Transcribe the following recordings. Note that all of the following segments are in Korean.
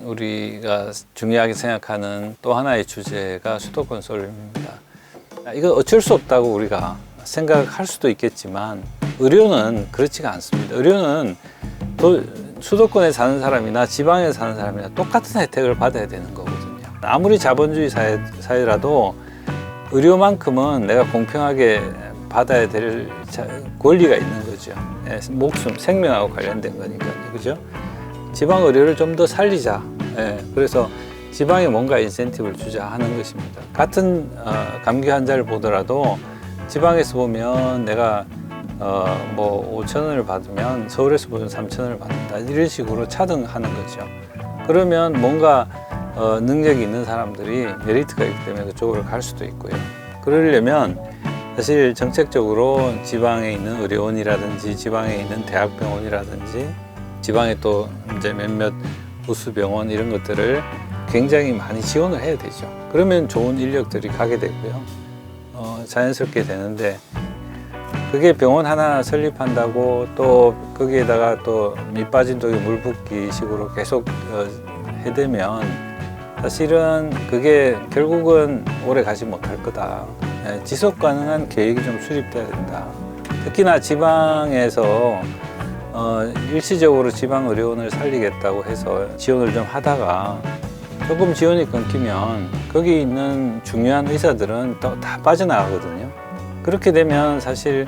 우리가 중요하게 생각하는 또 하나의 주제가 수도권 쏠림입니다. 이거 어쩔 수 없다고 우리가 생각할 수도 있겠지만 의료는 그렇지가 않습니다. 의료는 또 수도권에 사는 사람이나 지방에 사는 사람이나 똑같은 혜택을 받아야 되는 거거든요. 아무리 자본주의 사회라도 의료만큼은 내가 공평하게 받아야 될 권리가 있는 거죠. 목숨, 생명하고 관련된 거니까요. 그죠? 지방 의료를 좀 더 살리자. 그래서 지방에 뭔가 인센티브를 주자 하는 것입니다. 같은 감기 환자를 보더라도 지방에서 보면 내가 뭐 5,000원을 받으면 서울에서 보면 3,000원을 받는다. 이런 식으로 차등하는 거죠. 그러면 뭔가 능력이 있는 사람들이 메리트가 있기 때문에 그쪽으로 갈 수도 있고요. 그러려면 사실 정책적으로 지방에 있는 의료원이라든지 지방에 있는 대학병원이라든지 지방에 또 이제 몇몇 부수병원 이런 것들을 굉장히 많이 지원을 해야 되죠. 그러면 좋은 인력들이 가게 되고요. 자연스럽게 되는데 그게 병원 하나 설립한다고 또 거기에다가 또 밑 빠진 독에 물 붓기 식으로 계속 해대면 사실은 그게 결국은 오래 가지 못할 거다. 지속 가능한 계획이 좀 수립돼야 된다. 특히나 지방에서 일시적으로 지방 의료원을 살리겠다고 해서 지원을 좀 하다가 조금 지원이 끊기면 거기 있는 중요한 의사들은 또 다 빠져나가거든요. 그렇게 되면 사실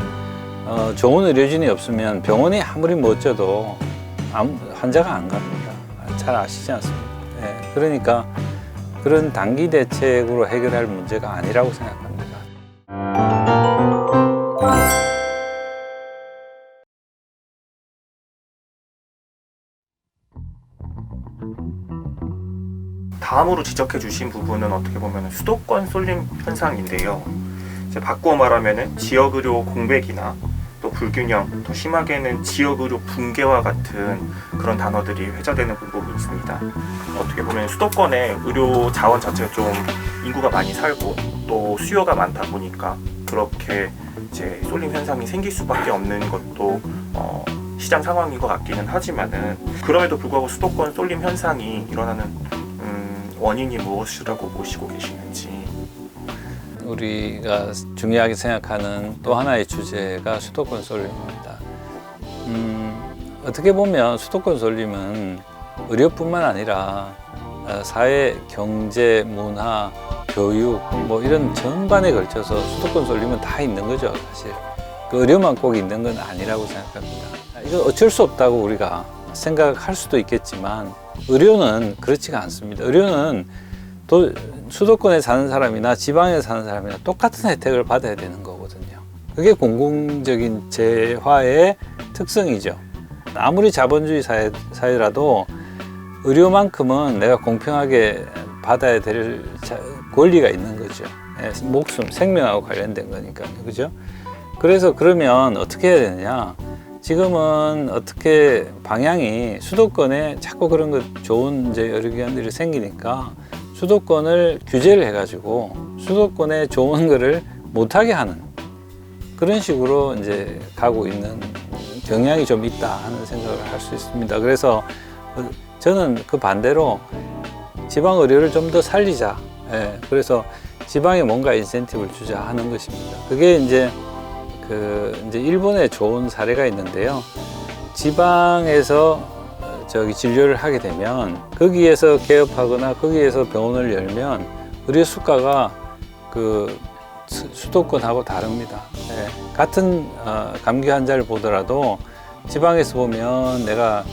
좋은 의료진이 없으면 병원이 아무리 멋져도 환자가 안 갑니다. 잘 아시지 않습니까? 그러니까 그런 단기 대책으로 해결할 문제가 아니라고 생각합니다. 다음으로 지적해 주신 부분은 어떻게 보면 수도권 쏠림 현상인데요. 이제 바꾸어 말하면 지역의료 공백이나 또 불균형, 더 심하게는 지역의료 붕괴와 같은 그런 단어들이 회자되는 부분이 있습니다. 어떻게 보면 수도권의 의료 자원 자체가 좀 인구가 많이 살고 또 수요가 많다 보니까 그렇게 이제 쏠림 현상이 생길 수밖에 없는 것도 시장 상황인 것 같기는 하지만은 그럼에도 불구하고 수도권 쏠림 현상이 일어나는 원인이 무엇이라고 보시고 계시는지. 우리가 중요하게 생각하는 또 하나의 주제가 수도권 쏠림입니다. 어떻게 보면 수도권 쏠림은 의료뿐만 아니라 사회, 경제, 문화, 교육 뭐 이런 전반에 걸쳐서 수도권 쏠림은 다 있는 거죠. 사실 그 의료만 꼭 있는 건 아니라고 생각합니다. 이거 어쩔 수 없다고 우리가 생각할 수도 있겠지만 의료는 그렇지가 않습니다. 의료는 또 수도권에 사는 사람이나 지방에 사는 사람이나 똑같은 혜택을 받아야 되는 거거든요. 그게 공공적인 재화의 특성이죠. 아무리 자본주의 사회라도 의료만큼은 내가 공평하게 받아야 될 권리가 있는 거죠. 목숨, 생명하고 관련된 거니까요. 그죠? 그래서 그러면 어떻게 해야 되느냐? 지금은 어떻게 방향이 수도권에 자꾸 그런 것 좋은 이제 의료기관들이 생기니까 수도권을 규제를 해가지고 수도권에 좋은 거를 못하게 하는 그런 식으로 이제 가고 있는 경향이 좀 있다 하는 생각을 할 수 있습니다. 그래서 저는 그 반대로 지방 의료를 좀 더 살리자. 그래서 지방에 뭔가 인센티브를 주자 하는 것입니다. 그게 이제 일본에 좋은 사례가 있는데요. 지방에서 진료를 하게 되면 거기에서 개업하거나 거기에서 병원을 열면 의료 수가가 그 수도권하고 다릅니다. 같은 감기 환자를 보더라도 지방에서 보면 내가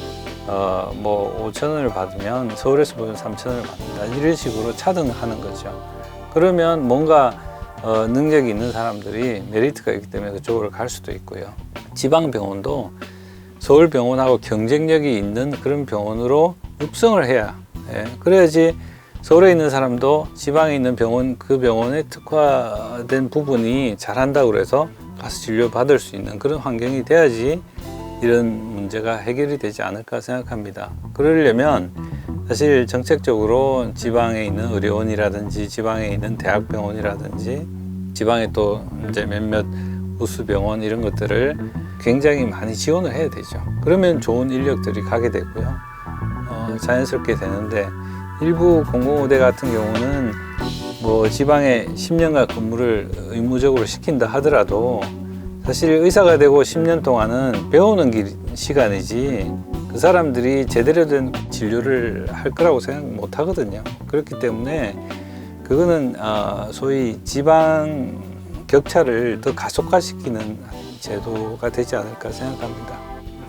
뭐 5,000원을 받으면 서울에서 보면 3,000원을 받는다. 이런 식으로 차등하는 거죠. 그러면 뭔가 능력이 있는 사람들이 메리트가 있기 때문에 그쪽으로 갈 수도 있고요. 지방병원도 서울병원하고 경쟁력이 있는 그런 병원으로 육성을 해야 그래야지 서울에 있는 사람도 지방에 있는 병원 그 병원에 특화된 부분이 잘한다고 그래서 가서 진료받을 수 있는 그런 환경이 돼야지 이런 문제가 해결이 되지 않을까 생각합니다. 그러려면 사실 정책적으로 지방에 있는 의료원이라든지 지방에 있는 대학병원이라든지 지방에 또 이제 몇몇 부수병원 이런 것들을 굉장히 많이 지원을 해야 되죠. 그러면 좋은 인력들이 가게 되고요. 자연스럽게 되는데 일부 공공의대 같은 경우는 뭐 지방에 10년간 근무를 의무적으로 시킨다 하더라도 사실 의사가 되고 10년 동안은 배우는 시간이지 그 사람들이 제대로 된 진료를 할 거라고 생각 못 하거든요. 그렇기 때문에 그거는 소위 지방 격차를 더 가속화시키는 제도가 되지 않을까 생각합니다.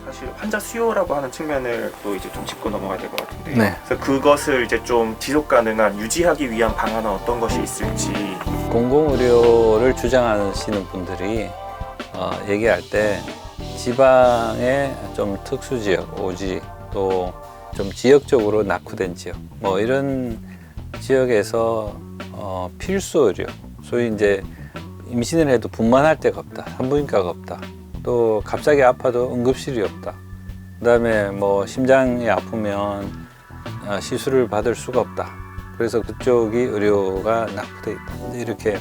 사실 환자 수요라고 하는 측면을 또 이제 좀 짚고 넘어가야 될 것 같은데요. 네. 그래서 그것을 이제 좀 지속 가능한 유지하기 위한 방안은 어떤 것이 있을지. 공공의료를 주장하시는 분들이 얘기할 때 지방의 좀 특수지역, 오지, 또 좀 지역적으로 낙후된 지역, 뭐 이런 지역에서 필수 의료, 소위 이제 임신을 해도 분만할 데가 없다, 산부인과가 없다, 또 갑자기 아파도 응급실이 없다, 그다음에 뭐 심장이 아프면 시술을 받을 수가 없다. 그래서 그쪽이 의료가 낙후돼 있다. 이렇게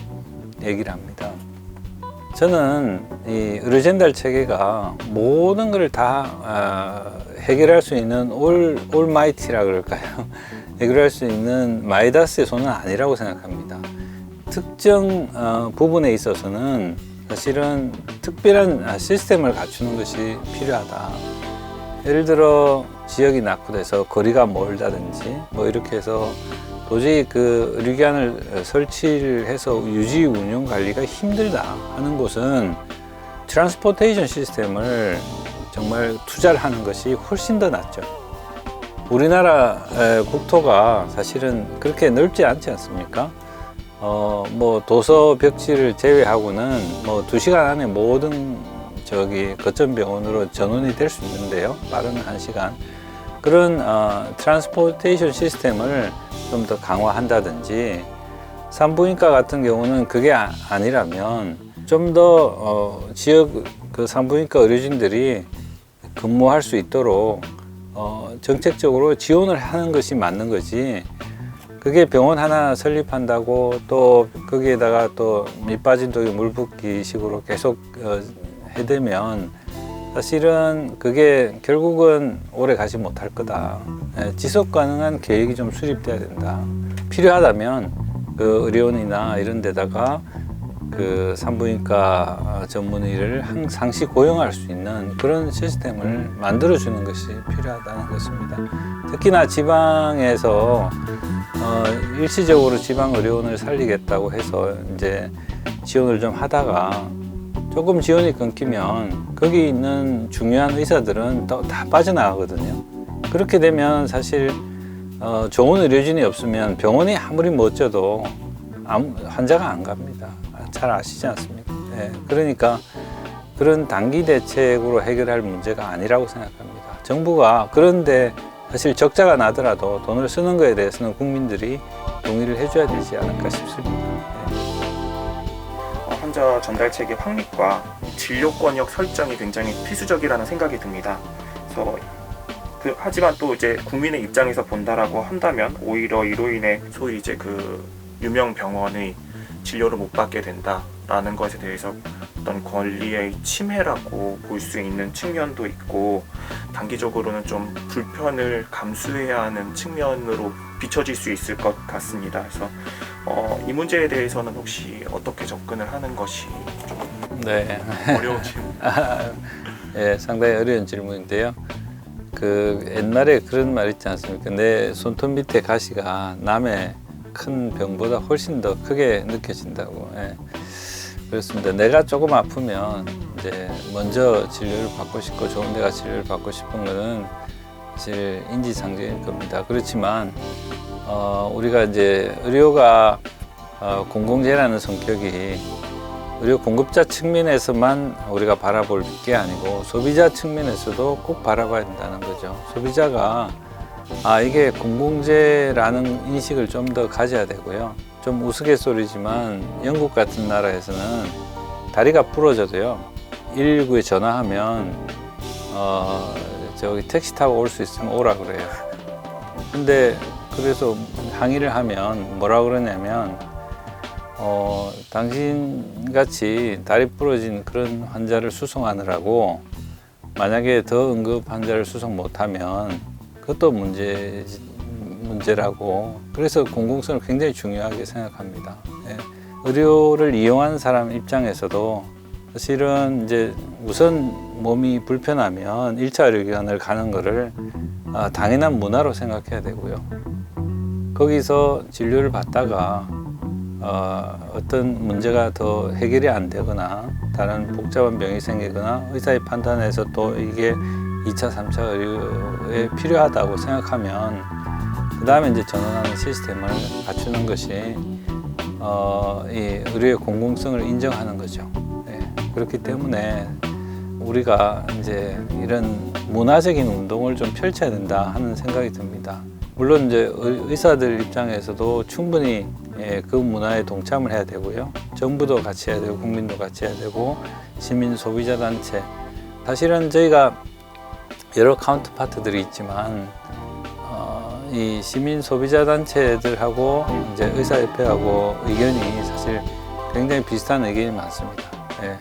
얘기를 합니다. 저는 이 의료젠달 체계가 모든 걸 다 해결할 수 있는 올마이티라 그럴까요? 해결할 수 있는 마이다스의 손은 아니라고 생각합니다. 특정 부분에 있어서는 사실은 특별한 시스템을 갖추는 것이 필요하다. 예를 들어 지역이 낙후돼서 거리가 멀다든지 뭐 이렇게 해서 도저히 그 의료기관을 설치를 해서 유지 운영 관리가 힘들다 하는 곳은 트랜스포테이션 시스템을 정말 투자를 하는 것이 훨씬 더 낫죠. 우리나라 국토가 사실은 그렇게 넓지 않지 않습니까? 뭐 도서 벽지를 제외하고는 뭐 2시간 안에 모든 거점 병원으로 전원이 될 수 있는데요. 빠른 1시간. 그런 트랜스포테이션 시스템을 좀 더 강화한다든지 산부인과 같은 경우는 그게 아니라면 좀 더 지역 그 산부인과 의료진들이 근무할 수 있도록 정책적으로 지원을 하는 것이 맞는 거지. 그게 병원 하나 설립한다고 또 거기에다가 또 밑 빠진 독에 물 붓기 식으로 계속 해대면 사실은 그게 결국은 오래 가지 못할 거다. 지속 가능한 계획이 좀 수립돼야 된다. 필요하다면 그 의료원이나 이런 데다가 그 산부인과 전문의를 상시 고용할 수 있는 그런 시스템을 만들어주는 것이 필요하다는 것입니다. 특히나 지방에서 일시적으로 지방 의료원을 살리겠다고 해서 이제 지원을 좀 하다가 조금 지원이 끊기면 거기 있는 중요한 의사들은 또 다 빠져나가거든요. 그렇게 되면 사실 좋은 의료진이 없으면 병원이 아무리 멋져도 환자가 안 갑니다. 잘 아시지 않습니까? 네, 그러니까 그런 단기 대책으로 해결할 문제가 아니라고 생각합니다. 정부가 그런데 사실 적자가 나더라도 돈을 쓰는 거에 대해서는 국민들이 동의를 해줘야 되지 않을까 싶습니다. 환자 전달 체계 확립과 진료 권역 설정이 굉장히 필수적이라는 생각이 듭니다. 그래서 하지만 또 이제 국민의 입장에서 본다라고 한다면 오히려 이로 인해 소위 이제 그 유명 병원의 진료를 못 받게 된다라는 것에 대해서 어떤 권리의 침해라고 볼 수 있는 측면도 있고 단기적으로는 좀 불편을 감수해야 하는 측면으로 비춰질 수 있을 것 같습니다. 그래서 이 문제에 대해서는 혹시 어떻게 접근을 하는 것이 좀 어려운 질문? 네, 상당히 어려운 질문인데요. 그 옛날에 그런 말 있지 않습니까? 내 손톱 밑에 가시가 남의 큰 병보다 훨씬 더 크게 느껴진다고. 예. 그렇습니다. 내가 조금 아프면 이제 먼저 진료를 받고 싶고 좋은 데 가서 진료를 받고 싶은 거는 사실 인지상정일 겁니다. 그렇지만 우리가 이제 의료가 공공재라는 성격이 의료 공급자 측면에서만 우리가 바라볼 게 아니고 소비자 측면에서도 꼭 바라봐야 된다는 거죠. 소비자가 이게 공공재라는 인식을 좀 더 가져야 되고요. 좀 우스갯소리지만 영국 같은 나라에서는 다리가 부러져도요 119에 전화하면 저기 택시 타고 올 수 있으면 오라 그래요. 근데 그래서 항의를 하면 뭐라 그러냐면 당신같이 다리 부러진 그런 환자를 수송하느라고 만약에 더 응급 환자를 수송 못하면 그 그것도 문제라고. 그래서 공공성을 굉장히 중요하게 생각합니다. 예. 의료를 이용하는 사람 입장에서도 사실은 이제 우선 몸이 불편하면 1차 의료기관을 가는 거를 당연한 문화로 생각해야 되고요. 거기서 진료를 받다가 어떤 문제가 더 해결이 안 되거나 다른 복잡한 병이 생기거나 의사의 판단에서 또 이게 2차, 3차 의료에 필요하다고 생각하면 그 다음에 이제 전환하는 시스템을 갖추는 것이 이 의료의 공공성을 인정하는 거죠. 네. 그렇기 때문에 우리가 이제 이런 문화적인 운동을 좀 펼쳐야 된다 하는 생각이 듭니다. 물론 이제 의사들 입장에서도 충분히 그 문화에 동참을 해야 되고요. 정부도 같이 해야 되고 국민도 같이 해야 되고 시민 소비자 단체. 사실은 저희가 여러 카운터파트들이 있지만 이 시민 소비자 단체들하고 이제 의사협회하고 의견이 사실 굉장히 비슷한 의견이 많습니다. 예.